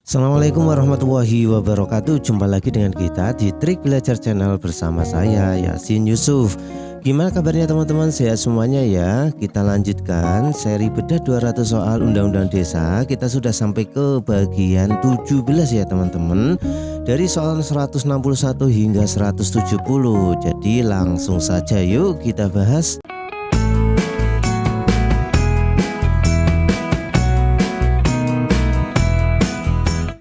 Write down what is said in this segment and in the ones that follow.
Assalamualaikum warahmatullahi wabarakatuh. Jumpa lagi dengan kita di Trik Belajar Channel bersama saya Yasin Yusuf. Gimana kabarnya teman-teman? Sehat semuanya ya. Kita lanjutkan seri bedah 200 soal Undang-Undang Desa. Kita sudah sampai ke bagian 17 ya teman-teman. Dari soal 161 hingga 170. Jadi langsung saja yuk kita bahas.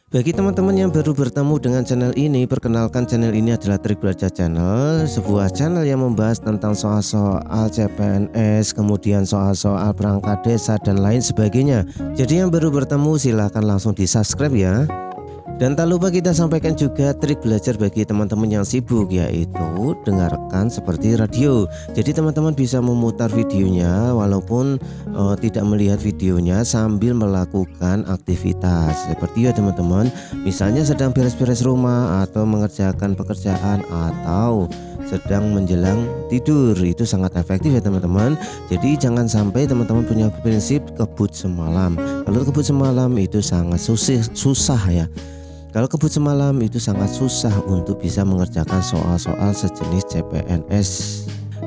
Bagi teman-teman yang baru bertemu dengan channel ini, perkenalkan channel ini adalah Trik Belajar Channel, sebuah channel yang membahas tentang soal-soal CPNS, kemudian soal-soal perangkat desa dan lain sebagainya. Jadi yang baru bertemu silahkan langsung di subscribe ya. Dan tak lupa kita sampaikan juga trik belajar bagi teman-teman yang sibuk, yaitu dengarkan seperti radio. Jadi teman-teman bisa memutar videonya walaupun tidak melihat videonya sambil melakukan aktivitas. Seperti ya teman-teman, misalnya sedang beres-beres rumah atau mengerjakan pekerjaan atau sedang menjelang tidur. Itu sangat efektif ya teman-teman. Jadi jangan sampai teman-teman punya prinsip kebut semalam. Kalau kebut semalam itu sangat susah ya. Kalau kebut semalam itu sangat susah untuk bisa mengerjakan soal-soal sejenis CPNS.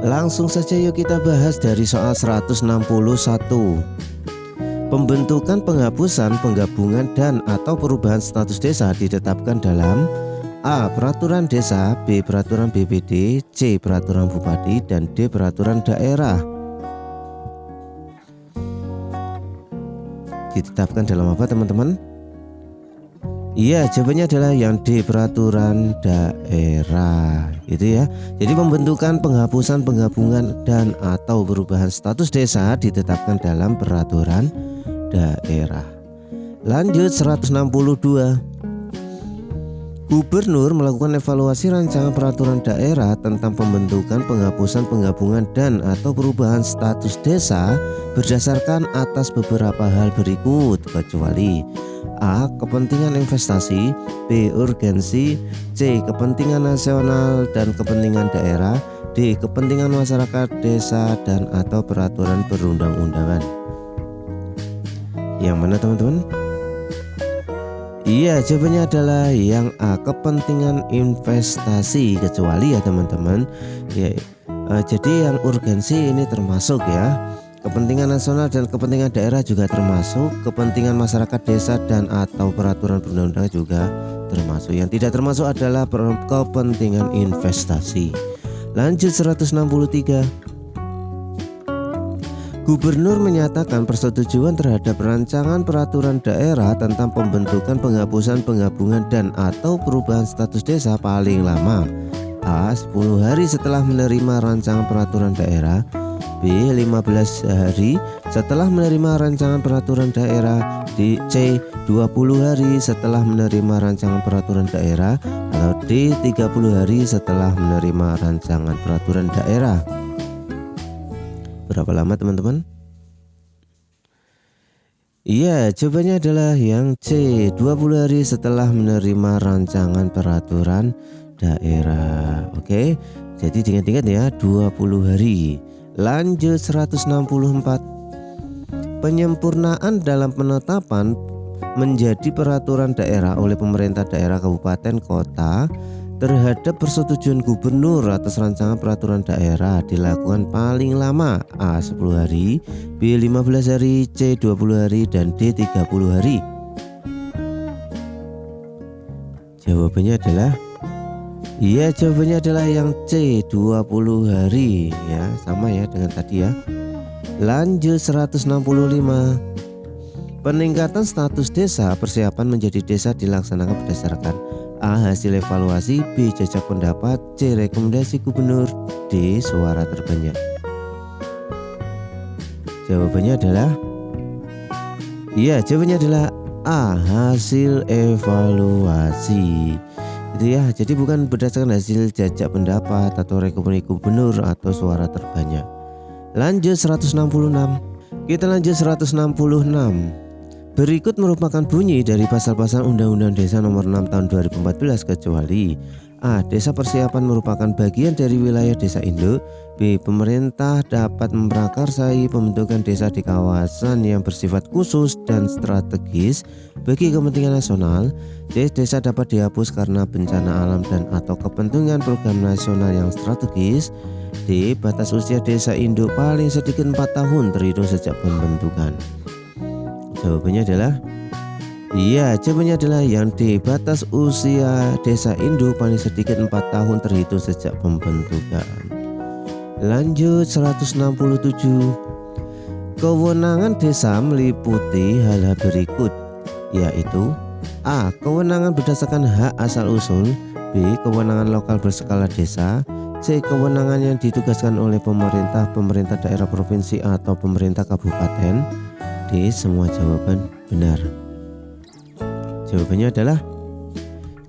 Langsung saja yuk kita bahas dari soal 161. Pembentukan, penghapusan, penggabungan dan atau perubahan status desa ditetapkan dalam A. Peraturan desa, B. Peraturan BPD, C. Peraturan bupati, dan D. Peraturan daerah. Ditetapkan dalam apa teman-teman? Iya, jawabannya adalah yang D, peraturan daerah. Itu ya. Jadi pembentukan, penghapusan, penggabungan dan atau perubahan status desa ditetapkan dalam peraturan daerah. Lanjut 162. Gubernur melakukan evaluasi rancangan peraturan daerah tentang pembentukan, penghapusan, penggabungan dan atau perubahan status desa berdasarkan atas beberapa hal berikut, kecuali A. Kepentingan investasi, B. Urgensi, C. Kepentingan nasional dan kepentingan daerah, D. Kepentingan masyarakat desa dan atau peraturan perundang-undangan. Yang mana teman-teman? Iya, jawabannya adalah yang A. Kepentingan investasi, kecuali ya teman-teman ya, jadi yang urgensi ini termasuk ya. Kepentingan nasional dan kepentingan daerah juga termasuk, kepentingan masyarakat desa dan atau peraturan perundang-undangan juga termasuk. Yang tidak termasuk adalah kepentingan investasi. Lanjut 163. Gubernur menyatakan persetujuan terhadap rancangan peraturan daerah tentang pembentukan, penghapusan, penggabungan dan atau perubahan status desa paling lama A. 10 hari setelah menerima rancangan peraturan daerah, B. 15 hari setelah menerima rancangan peraturan daerah, C. 20 hari setelah menerima rancangan peraturan daerah, atau D. 30 hari setelah menerima rancangan peraturan daerah. Berapa lama teman-teman? Iya, jawabannya adalah yang C. 20 hari setelah menerima rancangan peraturan daerah. Oke, jadi diingat-ingat ya, 20 hari. Lanjut 164. Penyempurnaan dalam penetapan menjadi peraturan daerah oleh pemerintah daerah, kabupaten, kota terhadap persetujuan gubernur atas rancangan peraturan daerah dilakukan paling lama A. 10 hari, B. 15 hari, C. 20 hari, dan D. 30 hari. Jawabannya adalah iya, jawabannya adalah yang C. 20 hari ya, sama ya dengan tadi ya. Lanjut 165. Peningkatan status desa, persiapan menjadi desa dilaksanakan berdasarkan A. Hasil evaluasi, B. Jajak pendapat, C. Rekomendasi gubernur, D. Suara terbanyak. Jawabannya adalah iya, jawabannya adalah A. Hasil evaluasi. Itu ya, jadi bukan berdasarkan hasil jajak pendapat atau rekomendasi gubernur atau suara terbanyak. Lanjut 166. Kita lanjut 166. Berikut merupakan bunyi dari pasal-pasal Undang-Undang Desa Nomor 6 Tahun 2014, kecuali A. Desa persiapan merupakan bagian dari wilayah desa induk. B. Pemerintah dapat memprakarsai pembentukan desa di kawasan yang bersifat khusus dan strategis bagi kepentingan nasional. C. Desa dapat dihapus karena bencana alam dan atau kepentingan program nasional yang strategis. D. Batas usia desa induk paling sedikit 4 tahun terhitung sejak pembentukan. Jawabannya adalah iya, jawabannya adalah yang D. Batas usia desa induk paling sedikit 4 tahun terhitung sejak pembentukan. Lanjut 167. Kewenangan desa meliputi hal-hal berikut, yaitu A. Kewenangan berdasarkan hak asal-usul. B. Kewenangan lokal berskala desa. C. Kewenangan yang ditugaskan oleh pemerintah daerah provinsi atau pemerintah kabupaten. D. Semua jawaban benar. Jawabannya adalah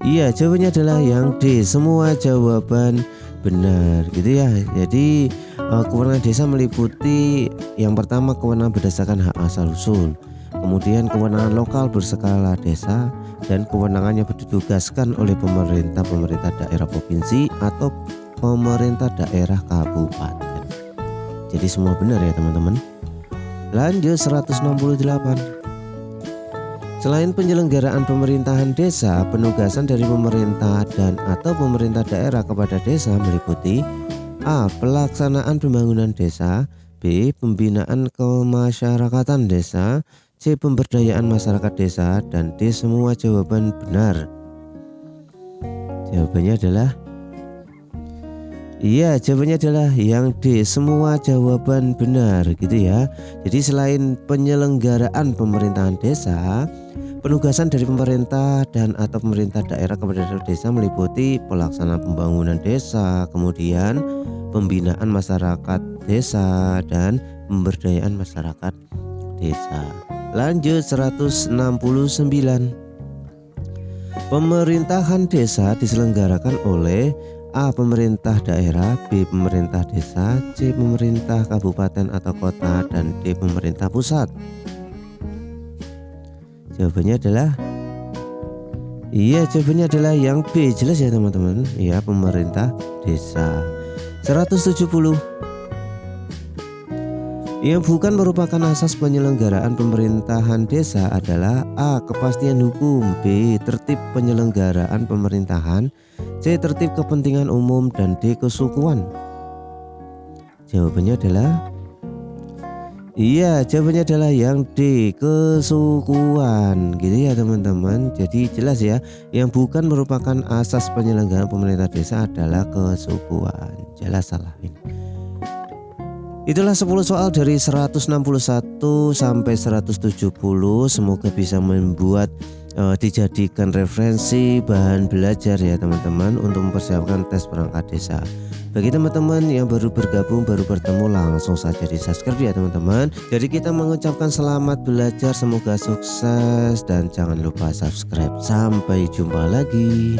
iya, jawabannya adalah yang D. Semua jawaban benar gitu ya. Jadi kewenangan desa meliputi yang pertama kewenangan berdasarkan hak asal-usul, kemudian kewenangan lokal berskala desa, dan kewenangan yang ditugaskan oleh pemerintah daerah provinsi atau pemerintah daerah kabupaten. Jadi semua benar ya teman-teman. Lanjut 168. Selain penyelenggaraan pemerintahan desa, penugasan dari pemerintah dan atau pemerintah daerah kepada desa meliputi A. Pelaksanaan pembangunan desa. B. Pembinaan kemasyarakatan desa. C. Pemberdayaan masyarakat desa. Dan D. Semua jawaban benar. Jawabannya adalah iya, jawabannya adalah yang D. Semua jawaban benar gitu ya. Jadi selain penyelenggaraan pemerintahan desa, penugasan dari pemerintah dan atau pemerintah daerah kepada desa meliputi pelaksanaan pembangunan desa, kemudian pembinaan masyarakat desa, dan pemberdayaan masyarakat desa. Lanjut 169. Pemerintahan desa diselenggarakan oleh A. Pemerintah daerah. B. Pemerintah desa. C. Pemerintah kabupaten atau kota. Dan D. Pemerintah pusat. Jawabannya adalah iya, jawabannya adalah yang B. Jelas ya teman-teman. Ya, pemerintah desa. 170. Yang bukan merupakan asas penyelenggaraan pemerintahan desa adalah A. Kepastian hukum. B. Tertib penyelenggaraan pemerintahan. C. Tertib kepentingan umum. Dan D. Kesukuan. Jawabannya adalah iya, jawabannya adalah yang D. Kesukuan gitu ya teman-teman. Jadi jelas ya, yang bukan merupakan asas penyelenggaraan pemerintah desa adalah kesukuan. Jelas salah ini. Itulah 10 soal dari 161 sampai 170. Semoga bisa membuat dijadikan referensi bahan belajar ya teman-teman untuk mempersiapkan tes perangkat desa. Bagi teman-teman yang baru bergabung, baru bertemu, langsung saja di subscribe ya teman-teman. Jadi kita mengucapkan selamat belajar, semoga sukses dan jangan lupa subscribe. Sampai jumpa lagi.